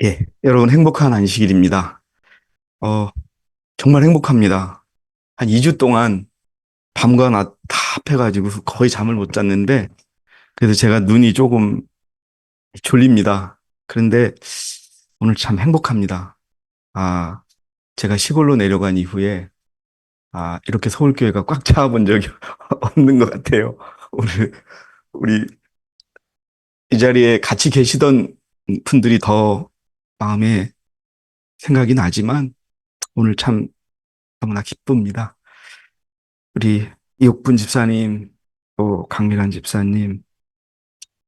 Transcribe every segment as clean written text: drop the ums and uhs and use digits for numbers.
예, 여러분 행복한 안식일입니다. 어, 정말 행복합니다. 한 2주 동안 밤과 낮 다 합해가지고 거의 잠을 못 잤는데, 그래서 제가 눈이 조금 졸립니다. 그런데 오늘 참 행복합니다. 아, 제가 시골로 내려간 이후에, 이렇게 서울교회가 꽉 차본 적이 없는 것 같아요. 오늘, 우리 이 자리에 같이 계시던 분들이 더 마음에 생각이 나지만, 오늘 참 너무나 기쁩니다. 우리 이옥분 집사님, 또 강미란 집사님,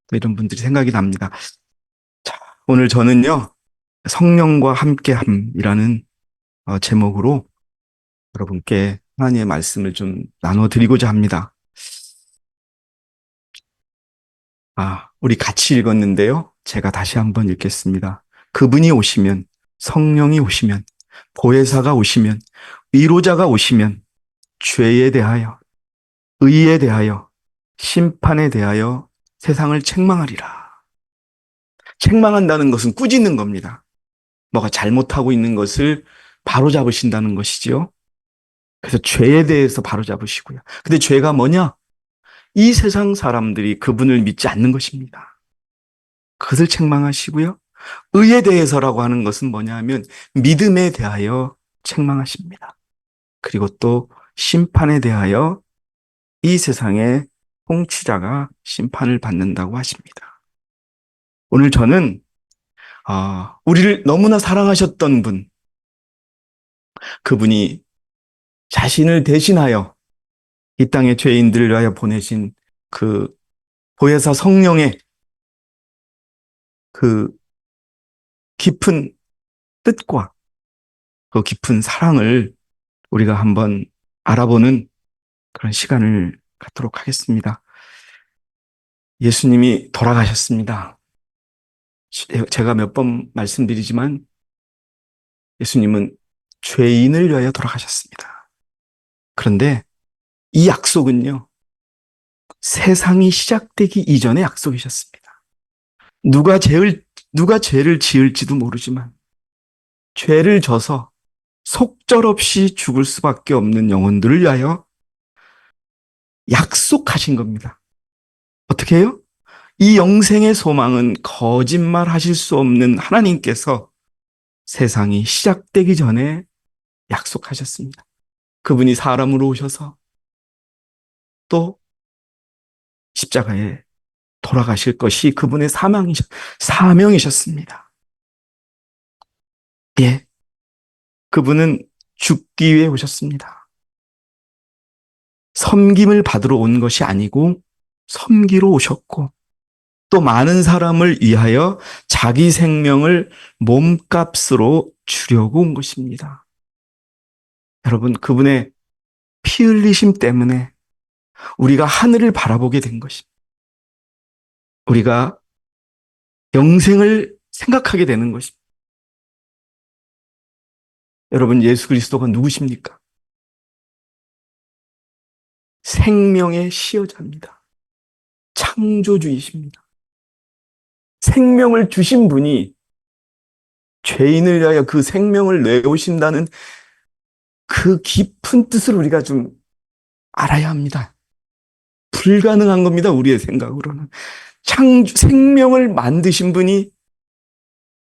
또 이런 분들이 생각이 납니다. 자, 오늘 저는요, 성령과 함께함이라는 제목으로 여러분께 하나님의 말씀을 좀 나눠드리고자 합니다. 우리 같이 읽었는데요. 제가 다시 한번 읽겠습니다. 그분이 오시면, 성령이 오시면, 보혜사가 오시면, 위로자가 오시면, 죄에 대하여, 의에 대하여, 심판에 대하여 세상을 책망하리라. 책망한다는 것은 꾸짖는 겁니다. 뭐가 잘못하고 있는 것을 바로잡으신다는 것이지요. 그래서 죄에 대해서 바로잡으시고요. 근데 죄가 뭐냐? 이 세상 사람들이 그분을 믿지 않는 것입니다. 그것을 책망하시고요. 의에 대해서라고 하는 것은 뭐냐 하면 믿음에 대하여 책망하십니다. 그리고 또 심판에 대하여 이 세상의 통치자가 심판을 받는다고 하십니다. 오늘 저는 우리를 너무나 사랑하셨던 분, 그분이 자신을 대신하여 이 땅의 죄인들을 위하여 보내신 그 보혜사 성령의 그 깊은 뜻과 그 깊은 사랑을 우리가 한번 알아보는 그런 시간을 갖도록 하겠습니다. 예수님이 돌아가셨습니다. 제가 몇 번 말씀드리지만 예수님은 죄인을 위하여 돌아가셨습니다. 그런데 이 약속은요, 세상이 시작되기 이전의 약속이셨습니다. 누가 죄를 지을지도 모르지만 죄를 져서 속절없이 죽을 수밖에 없는 영혼들을 위하여 약속하신 겁니다. 어떻게 해요? 이 영생의 소망은 거짓말 하실 수 없는 하나님께서 세상이 시작되기 전에 약속하셨습니다. 그분이 사람으로 오셔서 또 십자가에 돌아가실 것이 그분의 사명이셨습니다. 예, 그분은 죽기 위해 오셨습니다. 섬김을 받으러 온 것이 아니고 섬기러 오셨고 또 많은 사람을 위하여 자기 생명을 몸값으로 주려고 온 것입니다. 여러분, 그분의 피 흘리심 때문에 우리가 하늘을 바라보게 된 것입니다. 우리가 영생을 생각하게 되는 것입니다. 여러분, 예수 그리스도가 누구십니까? 생명의 시여자입니다. 창조주이십니다. 생명을 주신 분이 죄인을 위하여 그 생명을 내오신다는 그 깊은 뜻을 우리가 좀 알아야 합니다. 불가능한 겁니다. 우리의 생각으로는. 생명을 만드신 분이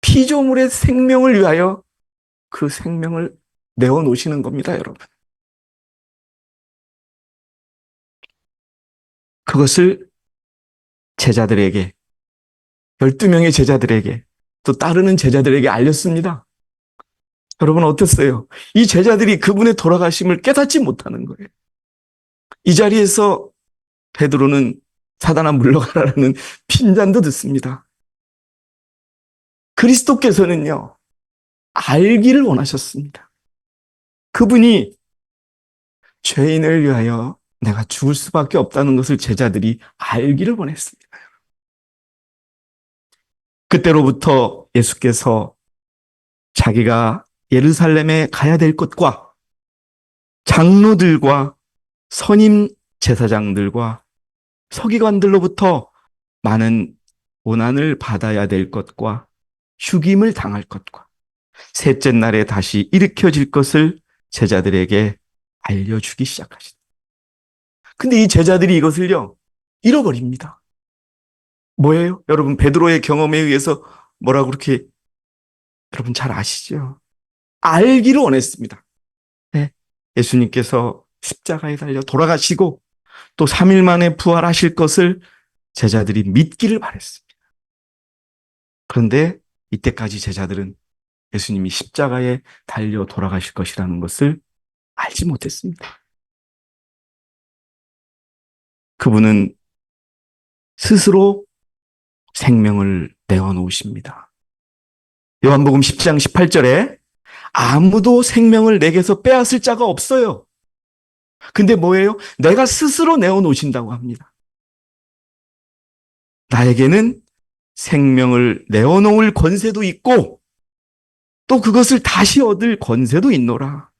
피조물의 생명을 위하여 그 생명을 내어놓으시는 겁니다, 여러분. 그것을 제자들에게, 12명의 제자들에게, 또 따르는 제자들에게 알렸습니다. 여러분 어땠어요? 이 제자들이 그분의 돌아가심을 깨닫지 못하는 거예요. 이 자리에서 베드로는 사단아 물러가라는 핀잔도 듣습니다. 그리스도께서는요, 알기를 원하셨습니다. 그분이 죄인을 위하여 내가 죽을 수밖에 없다는 것을 제자들이 알기를 원했습니다. 그때로부터 예수께서 자기가 예루살렘에 가야 될 것과 장로들과 선임 제사장들과 서기관들로부터 많은 고난을 받아야 될 것과 죽임을 당할 것과 셋째 날에 다시 일으켜질 것을 제자들에게 알려주기 시작하시다. 근데 이 제자들이 이것을요, 잃어버립니다. 뭐예요? 여러분, 베드로의 경험에 의해서 뭐라고 그렇게 여러분 잘 아시죠? 알기를 원했습니다. 네. 예수님께서 십자가에 달려 돌아가시고 또 3일 만에 부활하실 것을 제자들이 믿기를 바랬습니다. 그런데 이때까지 제자들은 예수님이 십자가에 달려 돌아가실 것이라는 것을 알지 못했습니다. 그분은 스스로 생명을 내어놓으십니다. 요한복음 10장 18절에 아무도 생명을 내게서 빼앗을 자가 없어요. 근데 뭐예요? 내가 스스로 내어놓으신다고 합니다. 나에게는 생명을 내어놓을 권세도 있고 또 그것을 다시 얻을 권세도 있노라.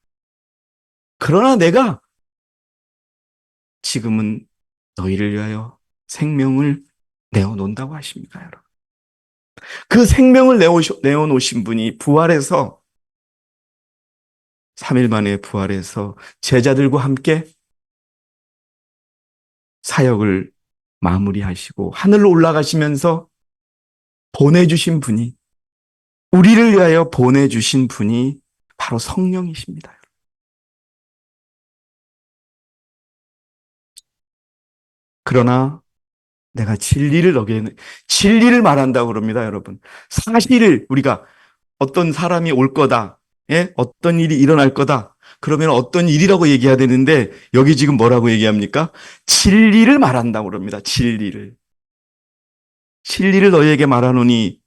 그러나 내가 지금은 너희를 위하여 생명을 내어놓는다고 하십니다, 여러분. 그 생명을 내어놓으신 분이 부활해서 3일 만에 부활해서 제자들과 함께 사역을 마무리하시고 하늘로 올라가시면서 보내주신 분이, 우리를 위하여 보내주신 분이 바로 성령이십니다. 그러나 내가 진리를 말한다고 그럽니다, 여러분. 사실을 우리가 어떤 사람이 올 거다. 예? 어떤 일이 일어날 거다. 그러면 어떤 일이라고 얘기해야 되는데 여기 지금 뭐라고 얘기합니까? 진리를 말한다고 그럽니다. 진리를. 진리를 너희에게 말하노니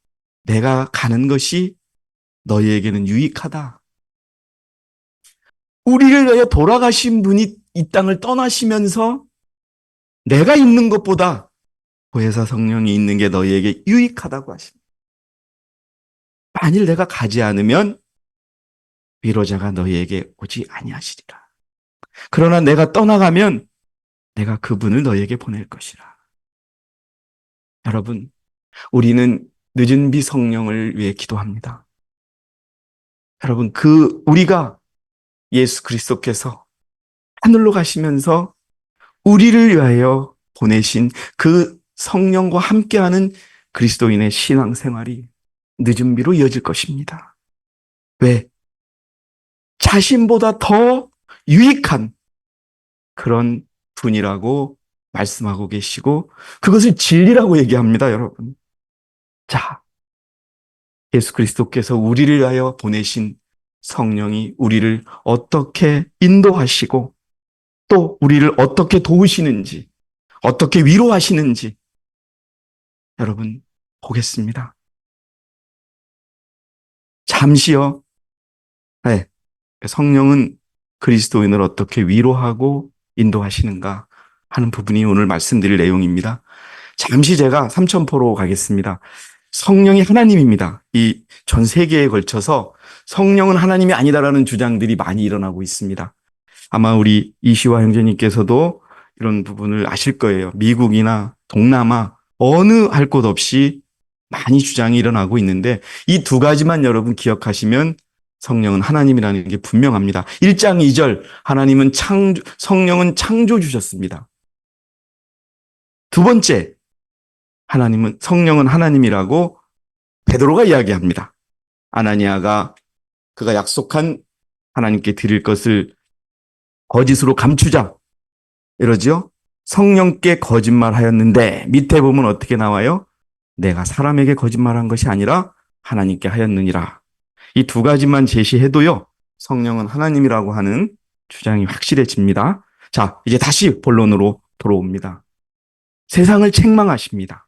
내가 가는 것이 너희에게는 유익하다. 우리를 위하여 돌아가신 분이 이 땅을 떠나시면서 내가 있는 것보다 보혜사 성령이 있는 게 너희에게 유익하다고 하십니다. 만일 내가 가지 않으면 위로자가 너희에게 오지 아니하시리라. 그러나 내가 떠나가면 내가 그분을 너희에게 보낼 것이라. 여러분, 우리는 늦은 비 성령을 위해 기도합니다. 여러분, 우리가 예수 그리스도께서 하늘로 가시면서 우리를 위하여 보내신 그 성령과 함께하는 그리스도인의 신앙생활이 늦은 비로 이어질 것입니다. 왜? 자신보다 더 유익한 그런 분이라고 말씀하고 계시고 그것을 진리라고 얘기합니다, 여러분. 자, 예수 그리스도께서 우리를 위하여 보내신 성령이 우리를 어떻게 인도하시고 또 우리를 어떻게 도우시는지, 어떻게 위로하시는지 여러분 보겠습니다. 잠시요. 네. 성령은 그리스도인을 어떻게 위로하고 인도하시는가 하는 부분이 오늘 말씀드릴 내용입니다. 잠시 제가 삼천포로 가겠습니다. 성령이 하나님입니다. 이 전 세계에 걸쳐서 성령은 하나님이 아니다라는 주장들이 많이 일어나고 있습니다. 아마 우리 이시화 형제님께서도 이런 부분을 아실 거예요. 미국이나 동남아 어느 할 곳 없이 많이 주장이 일어나고 있는데 이 두 가지만 여러분 기억하시면 성령은 하나님이라는 게 분명합니다. 1장 2절 성령은 창조주셨습니다. 두 번째, 성령은 하나님이라고 베드로가 이야기합니다. 아나니아가 그가 약속한 하나님께 드릴 것을 거짓으로 감추자 이러죠. 성령께 거짓말하였는데 밑에 보면 어떻게 나와요? 내가 사람에게 거짓말한 것이 아니라 하나님께 하였느니라. 이 두 가지만 제시해도요. 성령은 하나님이라고 하는 주장이 확실해집니다. 자, 이제 다시 본론으로 돌아옵니다. 세상을 책망하십니다.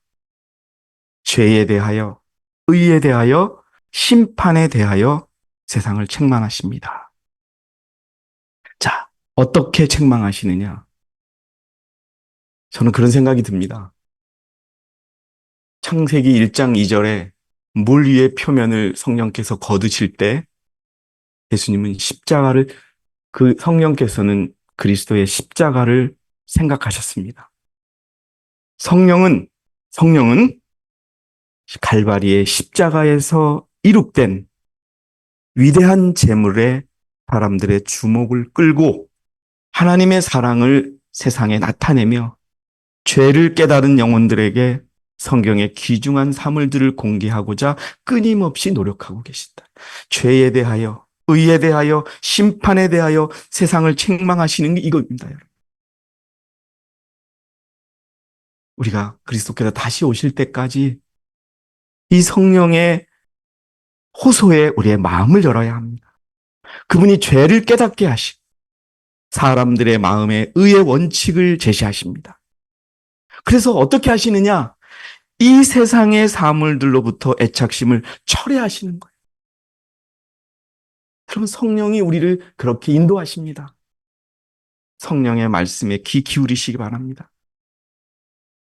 죄에 대하여, 의에 대하여, 심판에 대하여 세상을 책망하십니다. 자, 어떻게 책망하시느냐? 저는 그런 생각이 듭니다. 창세기 1장 2절에 물 위의 표면을 성령께서 거두실 때 예수님은 성령께서는 그리스도의 십자가를 생각하셨습니다. 성령은 갈바리의 십자가에서 이룩된 위대한 제물에 사람들의 주목을 끌고 하나님의 사랑을 세상에 나타내며 죄를 깨달은 영혼들에게 성경의 귀중한 사물들을 공개하고자 끊임없이 노력하고 계신다. 죄에 대하여, 의에 대하여, 심판에 대하여 세상을 책망하시는 게 이겁니다, 여러분. 우리가 그리스도께서 다시 오실 때까지 이 성령의 호소에 우리의 마음을 열어야 합니다. 그분이 죄를 깨닫게 하시고 사람들의 마음에 의의 원칙을 제시하십니다. 그래서 어떻게 하시느냐? 이 세상의 사물들로부터 애착심을 철회하시는 거예요. 여러분, 성령이 우리를 그렇게 인도하십니다. 성령의 말씀에 귀 기울이시기 바랍니다.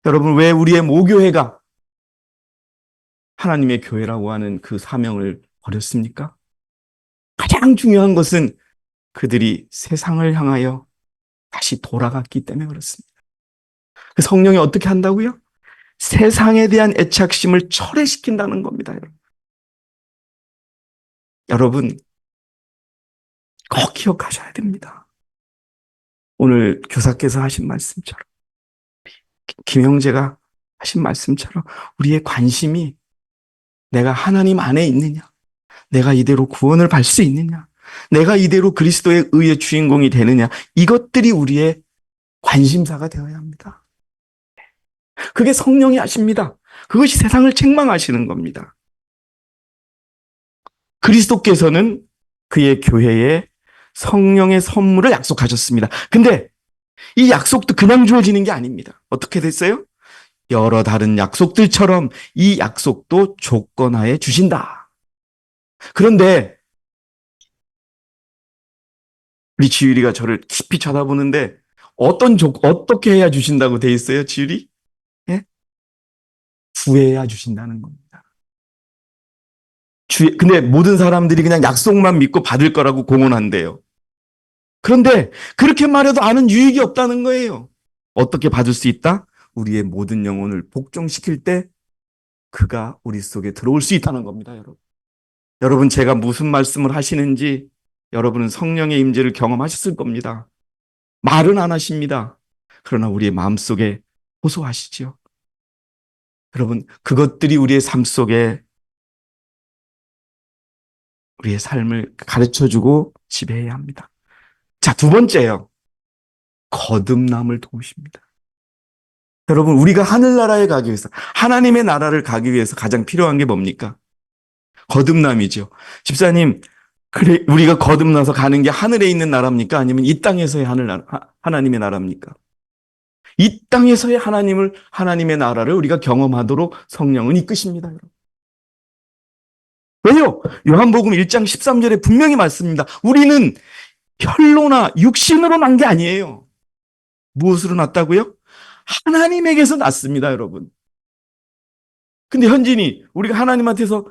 여러분, 왜 우리의 모교회가 하나님의 교회라고 하는 그 사명을 버렸습니까? 가장 중요한 것은 그들이 세상을 향하여 다시 돌아갔기 때문에 그렇습니다. 그 성령이 어떻게 한다고요? 세상에 대한 애착심을 철회시킨다는 겁니다, 여러분. 여러분, 꼭 기억하셔야 됩니다. 오늘 교사께서 하신 말씀처럼, 김형제가 하신 말씀처럼 우리의 관심이 내가 하나님 안에 있느냐, 내가 이대로 구원을 받을 수 있느냐, 내가 이대로 그리스도의 의의 주인공이 되느냐, 이것들이 우리의 관심사가 되어야 합니다. 그게 성령이 하십니다. 그것이 세상을 책망하시는 겁니다. 그리스도께서는 그의 교회에 성령의 선물을 약속하셨습니다. 근데 이 약속도 그냥 주어지는 게 아닙니다. 어떻게 됐어요? 여러 다른 약속들처럼 이 약속도 조건하에 주신다. 그런데 우리 지율이가 저를 깊이 쳐다보는데 어떻게 해야 주신다고 돼 있어요, 지율이? 예? 구해야 주신다는 겁니다. 근데 모든 사람들이 그냥 약속만 믿고 받을 거라고 공언한대요. 그런데 그렇게 말해도 아는 유익이 없다는 거예요. 어떻게 받을 수 있다? 우리의 모든 영혼을 복종시킬 때 그가 우리 속에 들어올 수 있다는 겁니다, 여러분. 여러분, 제가 무슨 말씀을 하시는지 여러분은 성령의 임재를 경험하셨을 겁니다. 말은 안 하십니다. 그러나 우리의 마음속에 호소하시지요. 여러분, 그것들이 우리의 삶 속에 우리의 삶을 가르쳐주고 지배해야 합니다. 자, 두 번째요. 거듭남을 도우십니다. 여러분, 우리가 하늘나라에 가기 위해서, 하나님의 나라를 가기 위해서 가장 필요한 게 뭡니까? 거듭남이죠. 집사님, 그래, 우리가 거듭나서 가는 게 하늘에 있는 나라입니까? 아니면 이 땅에서의 하나님의 나라입니까? 이 땅에서의 하나님의 나라를 우리가 경험하도록 성령은 이끄십니다, 여러분. 왜요? 요한복음 1장 13절에 분명히 말씀입니다. 우리는 혈로나 육신으로 난 게 아니에요. 무엇으로 났다고요? 하나님에게서 났습니다, 여러분. 근데 현진이 우리가 하나님한테서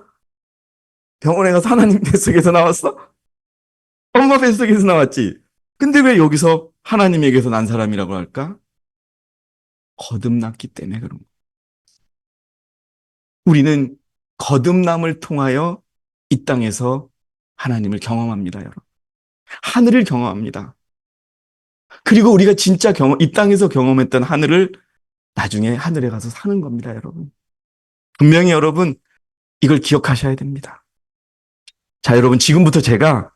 병원에 가서 하나님 뱃속에서 나왔어? 엄마 뱃속에서 나왔지. 근데 왜 여기서 하나님에게서 난 사람이라고 할까? 거듭났기 때문에 그런 거예요. 우리는 거듭남을 통하여 이 땅에서 하나님을 경험합니다, 여러분. 하늘을 경험합니다. 그리고 우리가 진짜 이 땅에서 경험했던 하늘을 나중에 하늘에 가서 사는 겁니다, 여러분. 분명히 여러분, 이걸 기억하셔야 됩니다. 자, 여러분, 지금부터 제가,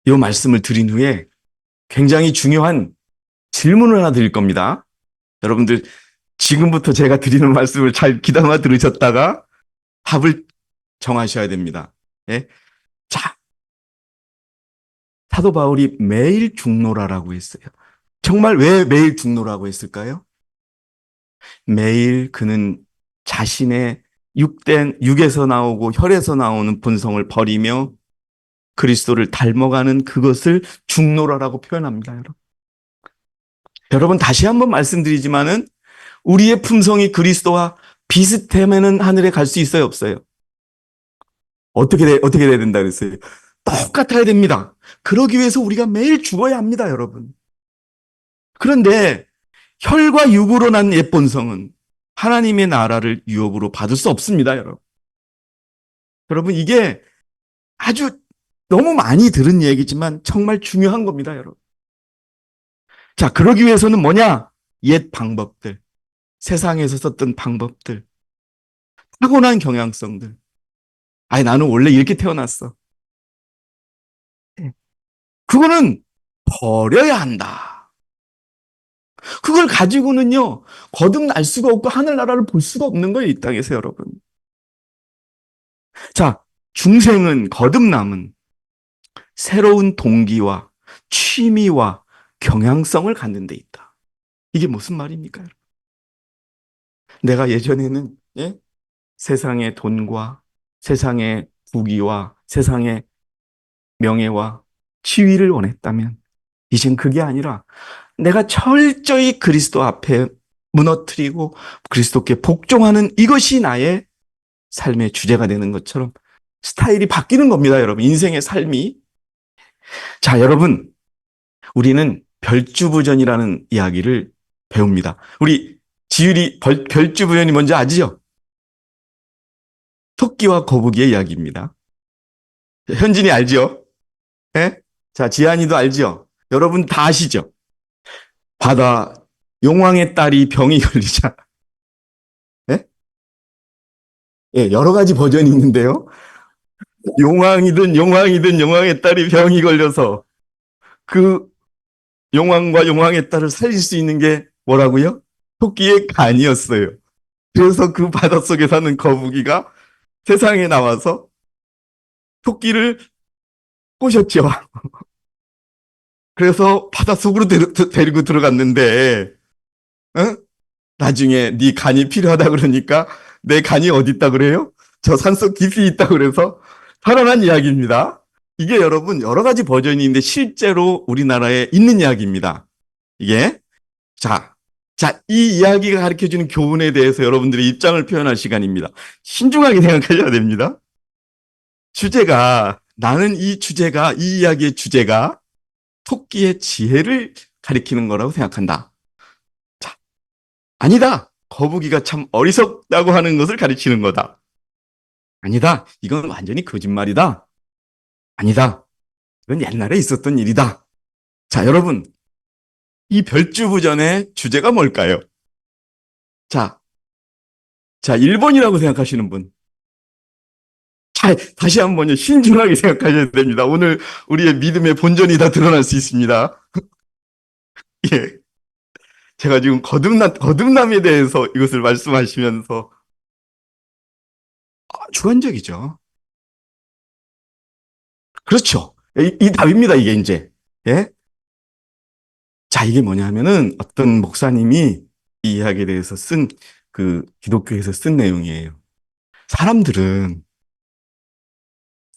이 말씀을 드린 후에 굉장히 중요한 질문을 하나 드릴 겁니다. 여러분들, 지금부터 제가 드리는 말씀을 잘 귀담아 들으셨다가 답을 정하셔야 됩니다. 예? 자, 사도 바울이 매일 중노라라고 했어요. 정말 왜 매일 중노라고 했을까요? 매일 그는 자신의 육에서 나오고 혈에서 나오는 본성을 버리며 그리스도를 닮아가는 그것을 중노라라고 표현합니다, 여러분. 여러분, 다시 한번 말씀드리지만은 우리의 품성이 그리스도와 비슷하면은 하늘에 갈 수 있어요, 없어요? 어떻게 돼야 된다 그랬어요? 똑같아야 됩니다. 그러기 위해서 우리가 매일 죽어야 합니다, 여러분. 그런데 혈과 육으로 난 옛 본성은 하나님의 나라를 유업으로 받을 수 없습니다, 여러분. 여러분, 이게 아주 너무 많이 들은 얘기지만 정말 중요한 겁니다, 여러분. 자, 그러기 위해서는 뭐냐? 옛 방법들, 세상에서 썼던 방법들, 타고난 경향성들. 아니, 나는 원래 이렇게 태어났어. 그거는 버려야 한다. 그걸 가지고는요, 거듭날 수가 없고 하늘나라를 볼 수가 없는 거예요, 이 땅에서 여러분. 자, 중생은, 거듭남은 새로운 동기와 취미와 경향성을 갖는 데 있다. 이게 무슨 말입니까? 내가 예전에는, 예? 세상의 돈과 세상의 부귀와 세상의 명예와 지위를 원했다면, 이젠 그게 아니라 내가 철저히 그리스도 앞에 무너뜨리고 그리스도께 복종하는 이것이 나의 삶의 주제가 되는 것처럼 스타일이 바뀌는 겁니다, 여러분. 인생의 삶이. 자, 여러분, 우리는 별주부전이라는 이야기를 배웁니다. 우리 지율이 별주부전이 뭔지 아지요? 토끼와 거북이의 이야기입니다. 현진이 알지요? 예? 자, 지한이도 알지요? 여러분 다 아시죠? 바다 용왕의 딸이 병이 걸리자. 예? 예, 여러 가지 버전이 있는데요. 용왕이든 용왕의 딸이 병이 걸려서 그 용왕과 용왕의 딸을 살릴 수 있는 게 뭐라고요? 토끼의 간이었어요. 그래서 그 바닷속에 사는 거북이가 세상에 나와서 토끼를 꼬셨죠. 그래서 바닷속으로 데리고 들어갔는데, 어? 나중에 네 간이 필요하다 그러니까 내 간이 어디 있다 그래요? 저 산속 깊이 있다 그래서 살아난 이야기입니다. 이게 여러분 여러 가지 버전이 있는데 실제로 우리나라에 있는 이야기입니다. 이게 자, 이 이야기가 가르쳐주는 교훈에 대해서 여러분들의 입장을 표현할 시간입니다. 신중하게 생각하셔야 됩니다. 나는 이 이야기의 주제가 토끼의 지혜를 가리키는 거라고 생각한다. 자, 아니다. 거북이가 참 어리석다고 하는 것을 가리키는 거다. 아니다. 이건 완전히 거짓말이다. 아니다. 이건 옛날에 있었던 일이다. 자, 여러분, 이 별주부전의 주제가 뭘까요? 자, 1번이라고 생각하시는 분. 자, 다시 한번요. 신중하게 생각하셔야 됩니다. 오늘 우리의 믿음의 본전이 다 드러날 수 있습니다. 예. 제가 지금 거듭남에 대해서 이것을 말씀하시면서 주관적이죠. 그렇죠. 이 답입니다, 이게 이제. 예? 자, 이게 뭐냐면은 어떤 목사님이 이 이야기에 대해서 기독교에서 쓴 내용이에요. 사람들은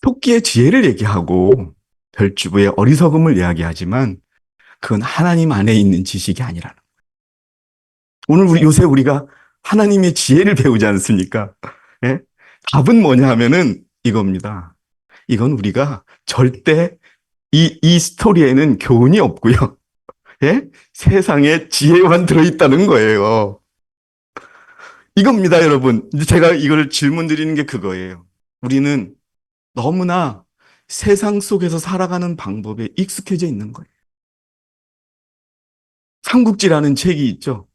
토끼의 지혜를 얘기하고 별주부의 어리석음을 이야기하지만 그건 하나님 안에 있는 지식이 아니라는 거예요. 요새 우리가 하나님의 지혜를 배우지 않습니까? 예? 답은 뭐냐 하면은 이겁니다. 이건 우리가 절대 이 스토리에는 교훈이 없고요. 예? 세상에 지혜만 들어있다는 거예요. 이겁니다, 여러분. 제가 이걸 질문 드리는 게 그거예요. 우리는 너무나 세상 속에서 살아가는 방법에 익숙해져 있는 거예요. 삼국지라는 책이 있죠.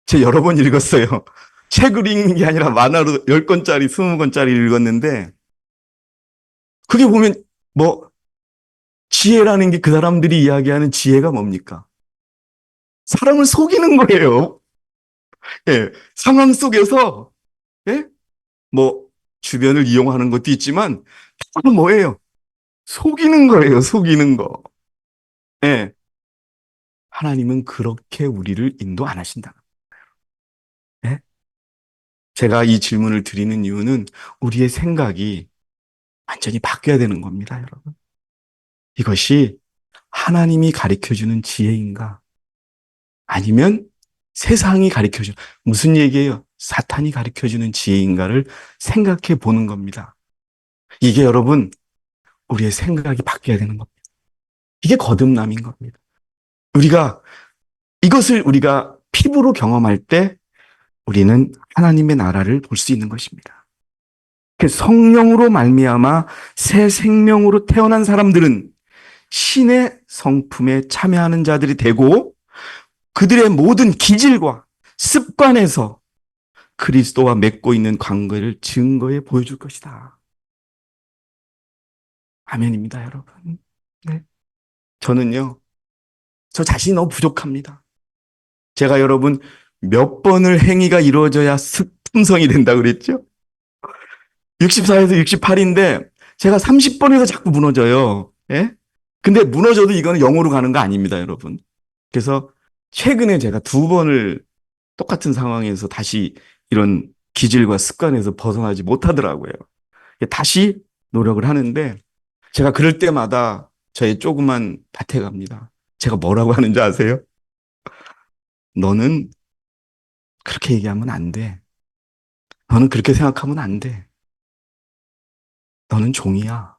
제가 여러 번 읽었어요. 책을 읽는 게 아니라 만화로 10권짜리, 20권짜리 읽었는데 그게 보면 지혜라는 게 그 사람들이 이야기하는 지혜가 뭡니까? 사람을 속이는 거예요. 예, 상황 속에서 예? 주변을 이용하는 것도 있지만 다 뭐예요? 속이는 거예요. 속이는 거. 예. 하나님은 그렇게 우리를 인도 안 하신다. 예? 제가 이 질문을 드리는 이유는 우리의 생각이 완전히 바뀌어야 되는 겁니다, 여러분. 이것이 하나님이 가르쳐주는 지혜인가? 아니면 세상이 가르쳐주는, 무슨 얘기예요? 사탄이 가르쳐주는 지혜인가를 생각해 보는 겁니다. 이게 여러분, 우리의 생각이 바뀌어야 되는 겁니다. 이게 거듭남인 겁니다. 이것을 우리가 피부로 경험할 때 우리는 하나님의 나라를 볼 수 있는 것입니다. 그 성령으로 말미암아 새 생명으로 태어난 사람들은 신의 성품에 참여하는 자들이 되고 그들의 모든 기질과 습관에서 그리스도와 맺고 있는 관계를 증거해 보여줄 것이다. 아멘입니다, 여러분. 네. 저는요, 저 자신이 너무 부족합니다. 제가 여러분 몇 번을 행위가 이루어져야 품성이 된다 그랬죠? 64에서 68인데 제가 30번에서 자꾸 무너져요. 예? 근데 무너져도 이거는 0으로 가는 거 아닙니다, 여러분. 그래서 최근에 제가 2번을 똑같은 상황에서 다시 이런 기질과 습관에서 벗어나지 못하더라고요. 다시 노력을 하는데 제가 그럴 때마다 저의 조그만 밭에 갑니다. 제가 뭐라고 하는지 아세요? 너는 그렇게 얘기하면 안 돼. 너는 그렇게 생각하면 안 돼. 너는 종이야.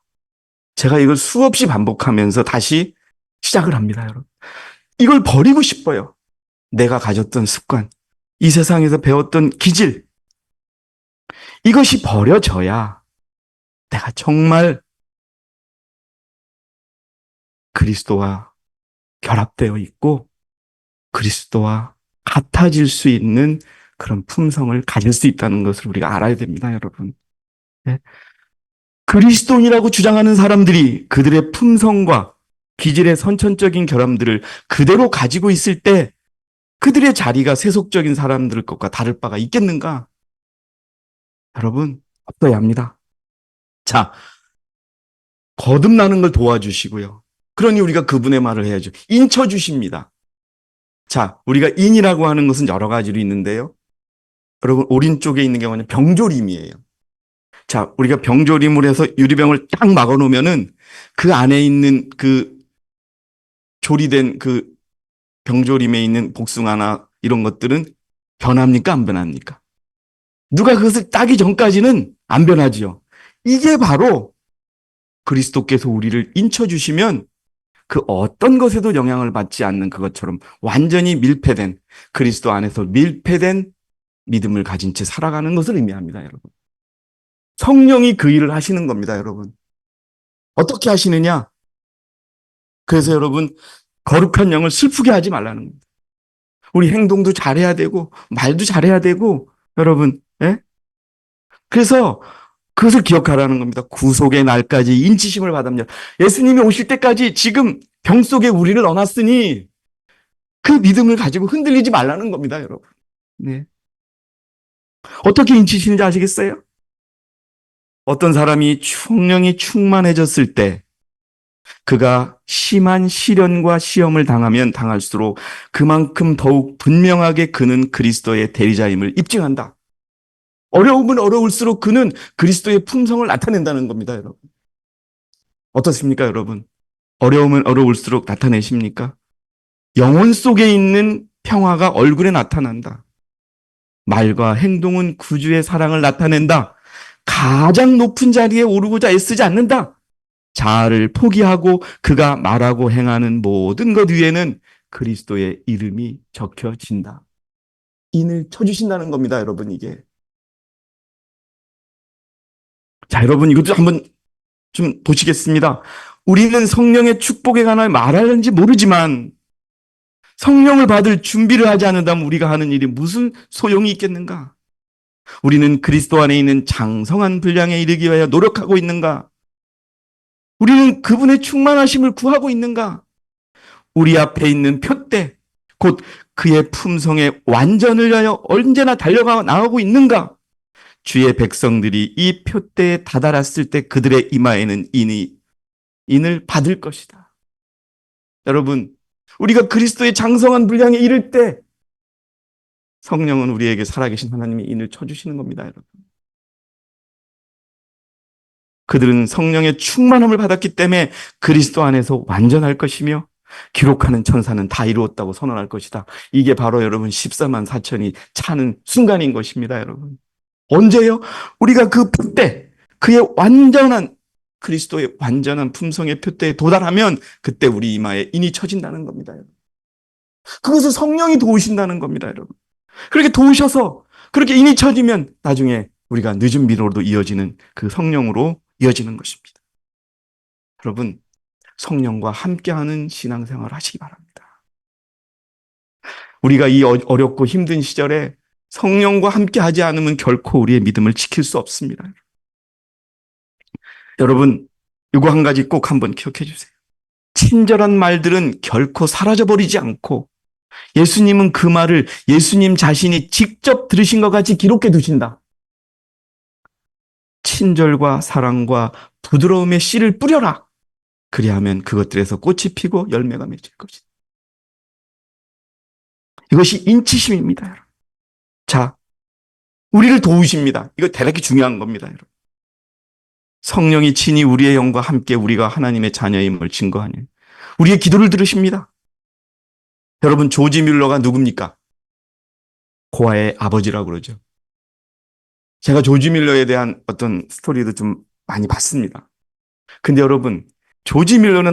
제가 이걸 수없이 반복하면서 다시 시작을 합니다, 여러분. 이걸 버리고 싶어요. 내가 가졌던 습관, 이 세상에서 배웠던 기질, 이것이 버려져야 내가 정말 그리스도와 결합되어 있고 그리스도와 같아질 수 있는 그런 품성을 가질 수 있다는 것을 우리가 알아야 됩니다, 여러분. 네? 그리스도인이라고 주장하는 사람들이 그들의 품성과 기질의 선천적인 결함들을 그대로 가지고 있을 때 그들의 자리가 세속적인 사람들 것과 다를 바가 있겠는가? 여러분, 없어야 합니다. 자, 거듭나는 걸 도와주시고요. 그러니 우리가 그분의 말을 해야죠. 인쳐주십니다. 자, 우리가 인이라고 하는 것은 여러 가지로 있는데요. 여러분, 오른쪽에 있는 경우는 병조림이에요. 자, 우리가 병조림을 해서 유리병을 딱 막아 놓으면은 그 안에 있는 그 조리된 그 병조림에 있는 복숭아나 이런 것들은 변합니까? 안 변합니까? 누가 그것을 따기 전까지는 안 변하지요. 이게 바로 그리스도께서 우리를 인쳐주시면 그 어떤 것에도 영향을 받지 않는 그것처럼 완전히 밀폐된 그리스도 안에서 밀폐된 믿음을 가진 채 살아가는 것을 의미합니다, 여러분. 성령이 그 일을 하시는 겁니다, 여러분. 어떻게 하시느냐? 그래서 여러분, 거룩한 영을 슬프게 하지 말라는 겁니다. 우리 행동도 잘해야 되고, 말도 잘해야 되고, 여러분, 예? 그래서 그것을 기억하라는 겁니다. 구속의 날까지 인치심을 받으며 예수님이 오실 때까지 지금 병 속에 우리를 넣어놨으니 그 믿음을 가지고 흔들리지 말라는 겁니다, 여러분. 네. 어떻게 인치시는지 아시겠어요? 어떤 사람이 성령이 충만해졌을 때 그가 심한 시련과 시험을 당하면 당할수록 그만큼 더욱 분명하게 그는 그리스도의 대리자임을 입증한다. 어려우면 어려울수록 그는 그리스도의 품성을 나타낸다는 겁니다, 여러분. 어떻습니까, 여러분? 어려우면 어려울수록 나타내십니까? 영혼 속에 있는 평화가 얼굴에 나타난다. 말과 행동은 구주의 사랑을 나타낸다. 가장 높은 자리에 오르고자 애쓰지 않는다. 자아를 포기하고 그가 말하고 행하는 모든 것 위에는 그리스도의 이름이 적혀진다. 인을 쳐주신다는 겁니다, 여러분, 이게. 자, 여러분, 이것도 한번 좀 보시겠습니다. 우리는 성령의 축복에 관하여 말하는지 모르지만 성령을 받을 준비를 하지 않는다면 우리가 하는 일이 무슨 소용이 있겠는가? 우리는 그리스도 안에 있는 장성한 분량에 이르기 위하여 노력하고 있는가? 우리는 그분의 충만하심을 구하고 있는가? 우리 앞에 있는 표대, 곧 그의 품성의 완전을 위하여 언제나 달려가 나가고 있는가? 주의 백성들이 이 표대에 다다랐을 때 그들의 이마에는 인을 받을 것이다. 여러분, 우리가 그리스도의 장성한 분량에 이를 때 성령은 우리에게 살아계신 하나님이 인을 쳐주시는 겁니다, 여러분. 그들은 성령의 충만함을 받았기 때문에 그리스도 안에서 완전할 것이며 기록하는 천사는 다 이루었다고 선언할 것이다. 이게 바로 여러분 14만 4천이 차는 순간인 것입니다, 여러분. 언제요? 우리가 그 표대, 그의 완전한 그리스도의 완전한 품성의 표대에 도달하면 그때 우리 이마에 인이 쳐진다는 겁니다, 여러분. 그것을 성령이 도우신다는 겁니다, 여러분. 그렇게 도우셔서 그렇게 인이 쳐지면 나중에 우리가 늦은 미로로 이어지는 그 성령으로 이어지는 것입니다. 여러분, 성령과 함께하는 신앙생활 하시기 바랍니다. 우리가 이 어렵고 힘든 시절에 성령과 함께하지 않으면 결코 우리의 믿음을 지킬 수 없습니다. 여러분, 이거 한 가지 꼭 한번 기억해 주세요. 친절한 말들은 결코 사라져버리지 않고 예수님은 그 말을 예수님 자신이 직접 들으신 것 같이 기록해 두신다. 친절과 사랑과 부드러움의 씨를 뿌려라. 그리하면 그것들에서 꽃이 피고 열매가 맺을 것이다. 이것이 인치심입니다, 여러분. 자, 우리를 도우십니다. 이거 대단히 중요한 겁니다, 여러분. 성령이 친히 우리의 영과 함께 우리가 하나님의 자녀임을 증거하니 우리의 기도를 들으십니다. 여러분, 조지 뮬러가 누굽니까? 고아의 아버지라고 그러죠. 제가 조지 뮬러에 대한 어떤 스토리도 좀 많이 봤습니다. 근데 여러분, 조지 뮬러는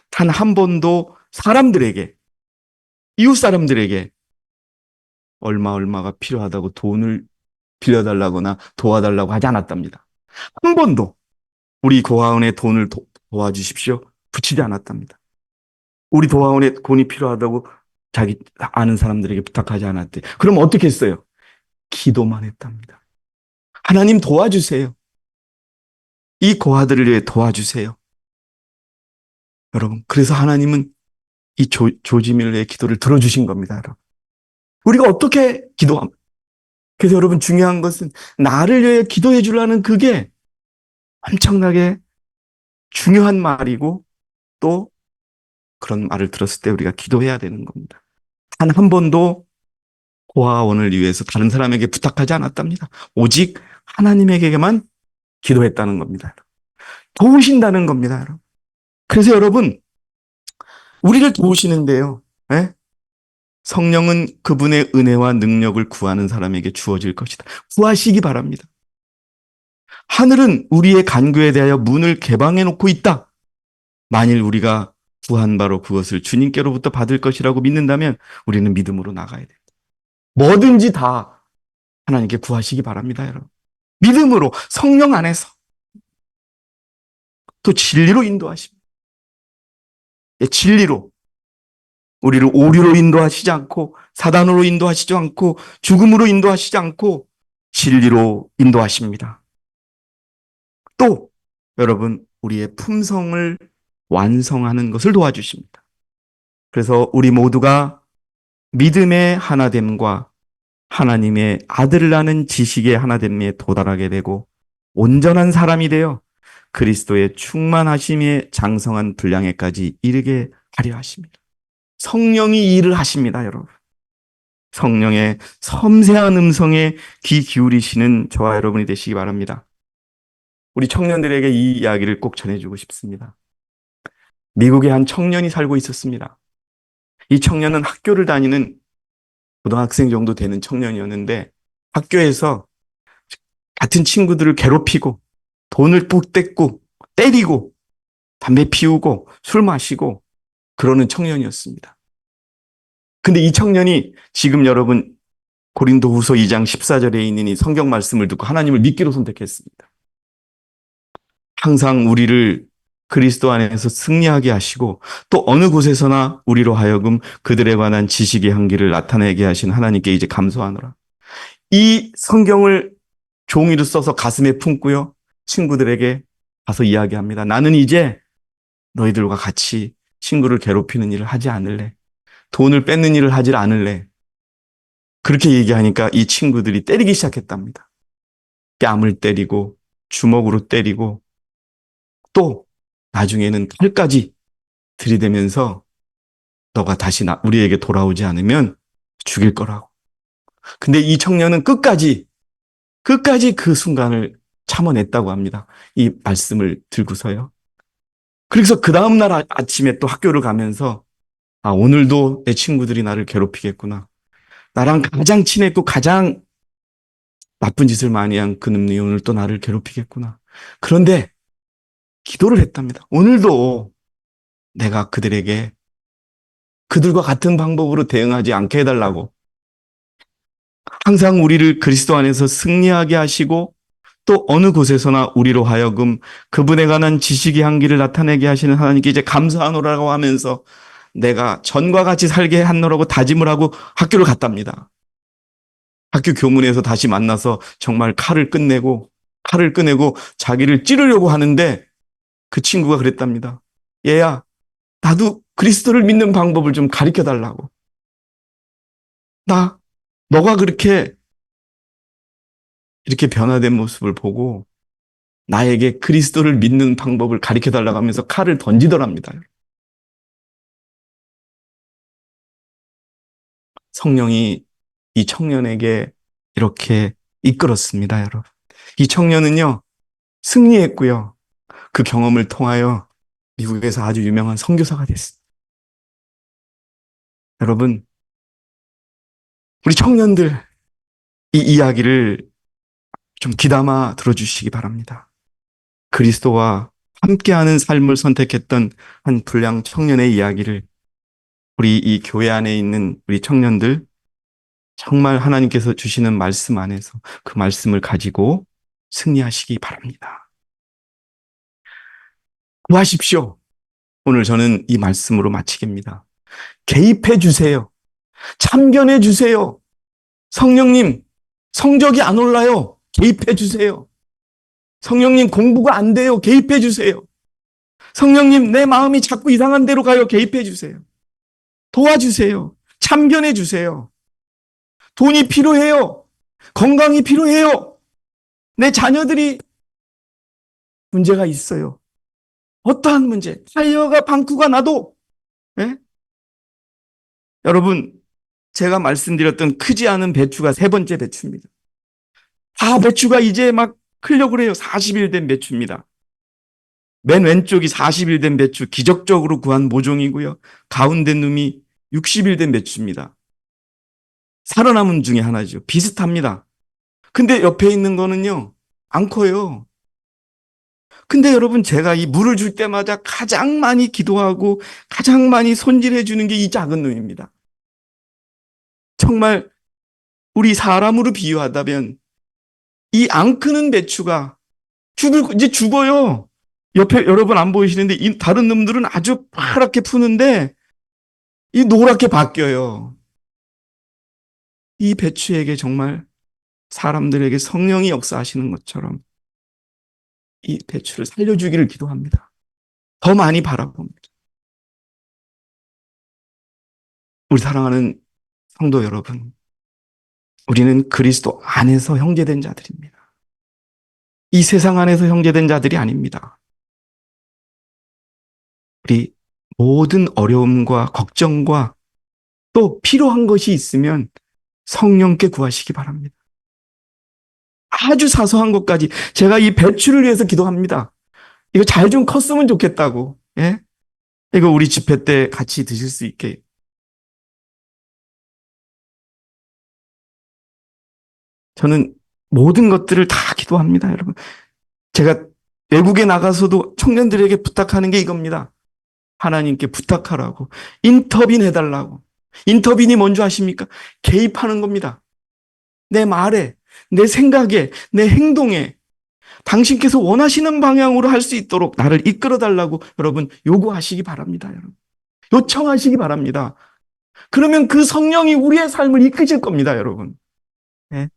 단 한 번도 사람들에게, 이웃 사람들에게 얼마가 필요하다고 돈을 빌려달라거나 도와달라고 하지 않았답니다. 한 번도 우리 고아원에 돈을 도와주십시오. 붙이지 않았답니다. 우리 고아원에 돈이 필요하다고 자기 아는 사람들에게 부탁하지 않았대. 그럼 어떻게 했어요? 기도만 했답니다. 하나님 도와주세요. 이 고아들을 위해 도와주세요. 여러분, 그래서 하나님은 이 조지 밀러의 기도를 들어주신 겁니다. 여러분. 우리가 어떻게 기도합니까? 그래서 여러분, 중요한 것은 나를 위해 기도해 주라는 그게 엄청나게 중요한 말이고 또 그런 말을 들었을 때 우리가 기도해야 되는 겁니다. 단 한 번도 고아원을 위해서 다른 사람에게 부탁하지 않았답니다. 오직 하나님에게만 기도했다는 겁니다. 도우신다는 겁니다. 여러분. 그래서 여러분, 우리를 도우시는데요. 네? 성령은 그분의 은혜와 능력을 구하는 사람에게 주어질 것이다. 구하시기 바랍니다. 하늘은 우리의 간구에 대하여 문을 개방해 놓고 있다. 만일 우리가 구한 바로 그것을 주님께로부터 받을 것이라고 믿는다면 우리는 믿음으로 나가야 돼요. 뭐든지 다 하나님께 구하시기 바랍니다, 여러분. 믿음으로, 성령 안에서. 또 진리로 인도하십니다. 진리로. 우리를 오류로 인도하시지 않고 사단으로 인도하시지 않고 죽음으로 인도하시지 않고 진리로 인도하십니다. 또 여러분, 우리의 품성을 완성하는 것을 도와주십니다. 그래서 우리 모두가 믿음의 하나됨과 하나님의 아들을 아는 지식의 하나됨에 도달하게 되고 온전한 사람이 되어 그리스도의 충만하심의 장성한 분량에까지 이르게 하려 하십니다. 성령이 일을 하십니다, 여러분. 성령의 섬세한 음성에 귀 기울이시는 저와 여러분이 되시기 바랍니다. 우리 청년들에게 이 이야기를 꼭 전해주고 싶습니다. 미국에 한 청년이 살고 있었습니다. 이 청년은 학교를 다니는 고등학생 정도 되는 청년이었는데 학교에서 같은 친구들을 괴롭히고 돈을 뚝 떼고 때리고 담배 피우고 술 마시고 그러는 청년이었습니다. 근데 이 청년이 지금 여러분 고린도후서 2장 14절에 있는 이 성경 말씀을 듣고 하나님을 믿기로 선택했습니다. 항상 우리를 그리스도 안에서 승리하게 하시고 또 어느 곳에서나 우리로 하여금 그들에 관한 지식의 한계를 나타내게 하신 하나님께 이제 감사하노라. 이 성경을 종이로 써서 가슴에 품고요. 친구들에게 가서 이야기합니다. 나는 이제 너희들과 같이 친구를 괴롭히는 일을 하지 않을래. 돈을 뺏는 일을 하지 않을래. 그렇게 얘기하니까 이 친구들이 때리기 시작했답니다. 뺨을 때리고 주먹으로 때리고 또 나중에는 칼까지 들이대면서 너가 다시 우리에게 돌아오지 않으면 죽일 거라고. 근데 이 청년은 끝까지 그 순간을 참아냈다고 합니다. 이 말씀을 들고서요. 그래서 그 다음날 아침에 또 학교를 가면서 오늘도 내 친구들이 나를 괴롭히겠구나. 나랑 가장 친했고 가장 나쁜 짓을 많이 한 그놈이 오늘 또 나를 괴롭히겠구나. 그런데 기도를 했답니다. 오늘도 내가 그들에게 그들과 같은 방법으로 대응하지 않게 해달라고. 항상 우리를 그리스도 안에서 승리하게 하시고 또 어느 곳에서나 우리로 하여금 그분에 관한 지식의 향기를 나타내게 하시는 하나님께 이제 감사하노라고 하면서 내가 전과 같이 살게 하노라고 다짐을 하고 학교를 갔답니다. 학교 교문에서 다시 만나서 정말 칼을 꺼내고 자기를 찌르려고 하는데 그 친구가 그랬답니다. 얘야, 나도 그리스도를 믿는 방법을 좀 가르쳐 달라고. 나, 너가 이렇게 변화된 모습을 보고 나에게 그리스도를 믿는 방법을 가르쳐 달라고 하면서 칼을 던지더랍니다. 성령이 이 청년에게 이렇게 이끌었습니다, 여러분. 이 청년은요, 승리했고요. 그 경험을 통하여 미국에서 아주 유명한 선교사가 됐습니다. 여러분, 우리 청년들 이 이야기를 좀 귀담아 들어주시기 바랍니다. 그리스도와 함께하는 삶을 선택했던 한 불량 청년의 이야기를 우리 이 교회 안에 있는 우리 청년들 정말 하나님께서 주시는 말씀 안에서 그 말씀을 가지고 승리하시기 바랍니다. 구하십시오. 오늘 저는 이 말씀으로 마치겠습니다. 개입해 주세요. 참견해 주세요. 성령님, 성적이 안 올라요. 개입해 주세요. 성령님, 공부가 안 돼요. 개입해 주세요. 성령님, 내 마음이 자꾸 이상한 데로 가요. 개입해 주세요. 도와주세요. 참견해 주세요. 돈이 필요해요. 건강이 필요해요. 내 자녀들이 문제가 있어요. 어떠한 문제, 타이어가 방구가 나도, 예? 여러분, 제가 말씀드렸던 크지 않은 배추가 세 번째 배추입니다. 배추가 이제 막 크려고 그래요. 40일 된 배추입니다. 맨 왼쪽이 40일 된 배추, 기적적으로 구한 모종이고요. 가운데 놈이 60일 된 배추입니다. 살아남은 중에 하나죠. 비슷합니다. 근데 옆에 있는 거는요, 안 커요. 근데 여러분, 제가 이 물을 줄 때마다 가장 많이 기도하고 가장 많이 손질해 주는 게 이 작은 놈입니다. 정말 우리 사람으로 비유하다면 이 안 크는 배추가 이제 죽어요. 옆에 여러분 안 보이시는데 이 다른 놈들은 아주 파랗게 푸는데 이 노랗게 바뀌어요. 이 배추에게 정말 사람들에게 성령이 역사하시는 것처럼 이 배추를 살려주기를 기도합니다. 더 많이 바라봅니다. 우리 사랑하는 성도 여러분, 우리는 그리스도 안에서 형제된 자들입니다. 이 세상 안에서 형제된 자들이 아닙니다. 우리 모든 어려움과 걱정과 또 필요한 것이 있으면 성령께 구하시기 바랍니다. 아주 사소한 것까지 제가 이 배추를 위해서 기도합니다. 이거 잘 좀 컸으면 좋겠다고. 예? 이거 우리 집회 때 같이 드실 수 있게. 저는 모든 것들을 다 기도합니다, 여러분. 제가 외국에 나가서도 청년들에게 부탁하는 게 이겁니다. 하나님께 부탁하라고. 인터빈 해달라고. 인터빈이 뭔지 아십니까? 개입하는 겁니다. 내 말에, 내 생각에, 내 행동에 당신께서 원하시는 방향으로 할 수 있도록 나를 이끌어 달라고 여러분 요구하시기 바랍니다. 여러분. 요청하시기 바랍니다. 그러면 그 성령이 우리의 삶을 이끄실 겁니다, 여러분. 네.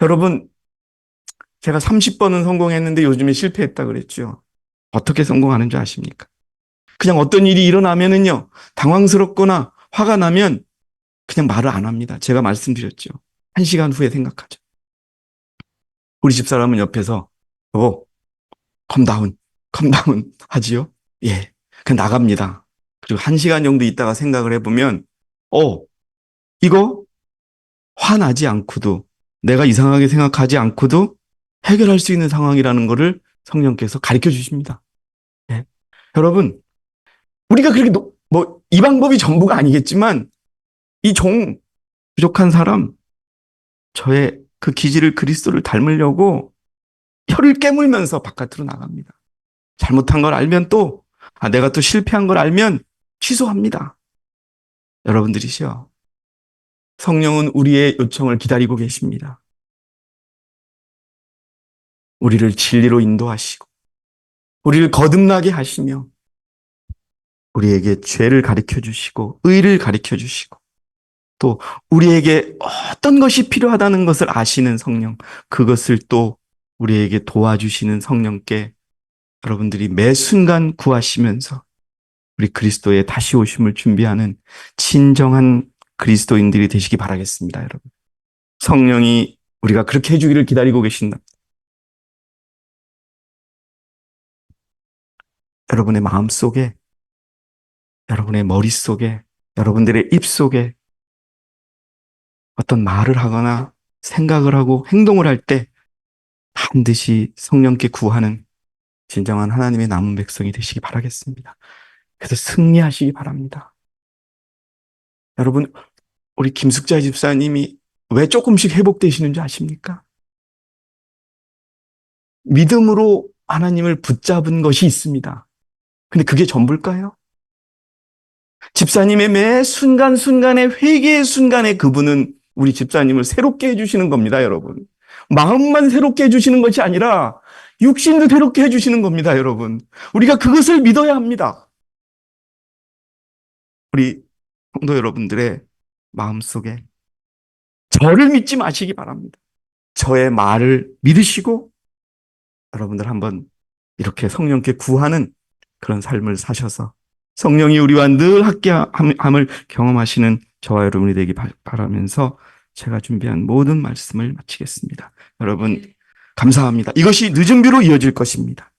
여러분, 제가 30번은 성공했는데 요즘에 실패했다 그랬죠. 어떻게 성공하는 줄 아십니까? 그냥 어떤 일이 일어나면은요, 당황스럽거나 화가 나면 그냥 말을 안 합니다. 제가 말씀드렸죠. 1시간 후에 생각하죠. 우리 집사람은 옆에서, 컴다운, 컴다운 하지요? 예. 그냥 나갑니다. 그리고 1시간 정도 있다가 생각을 해보면, 이거 화나지 않고도, 내가 이상하게 생각하지 않고도 해결할 수 있는 상황이라는 것을 성령께서 가르쳐 주십니다. 예. 여러분, 우리가 그렇게 이 방법이 전부가 아니겠지만 이 부족한 사람 저의 그 기질을 그리스도를 닮으려고 혀를 깨물면서 바깥으로 나갑니다. 잘못한 걸 알면 내가 또 실패한 걸 알면 취소합니다. 여러분들이시요. 성령은 우리의 요청을 기다리고 계십니다. 우리를 진리로 인도하시고 우리를 거듭나게 하시며 우리에게 죄를 가르쳐 주시고 의를 가르쳐 주시고 또 우리에게 어떤 것이 필요하다는 것을 아시는 성령, 그것을 또 우리에게 도와주시는 성령께 여러분들이 매 순간 구하시면서 우리 그리스도의 다시 오심을 준비하는 진정한 그리스도인들이 되시기 바라겠습니다, 여러분. 성령이 우리가 그렇게 해주기를 기다리고 계신다. 여러분의 마음속에, 여러분의 머릿속에, 여러분들의 입속에 어떤 말을 하거나 생각을 하고 행동을 할 때 반드시 성령께 구하는 진정한 하나님의 남은 백성이 되시기 바라겠습니다. 그래서 승리하시기 바랍니다. 여러분, 우리 김숙자 집사님이 왜 조금씩 회복되시는 줄 아십니까? 믿음으로 하나님을 붙잡은 것이 있습니다. 근데 그게 전부일까요? 집사님의 매 순간순간의 회개의 순간에 그분은 우리 집사님을 새롭게 해주시는 겁니다, 여러분. 마음만 새롭게 해주시는 것이 아니라 육신도 새롭게 해주시는 겁니다, 여러분. 우리가 그것을 믿어야 합니다. 우리 성도 여러분들의 마음속에 저를 믿지 마시기 바랍니다. 저의 말을 믿으시고 여러분들 한번 이렇게 성령께 구하는 그런 삶을 사셔서 성령이 우리와 늘 함께함을 경험하시는 저와 여러분이 되기 바라면서 제가 준비한 모든 말씀을 마치겠습니다. 여러분 감사합니다. 이것이 늦은 비로 이어질 것입니다.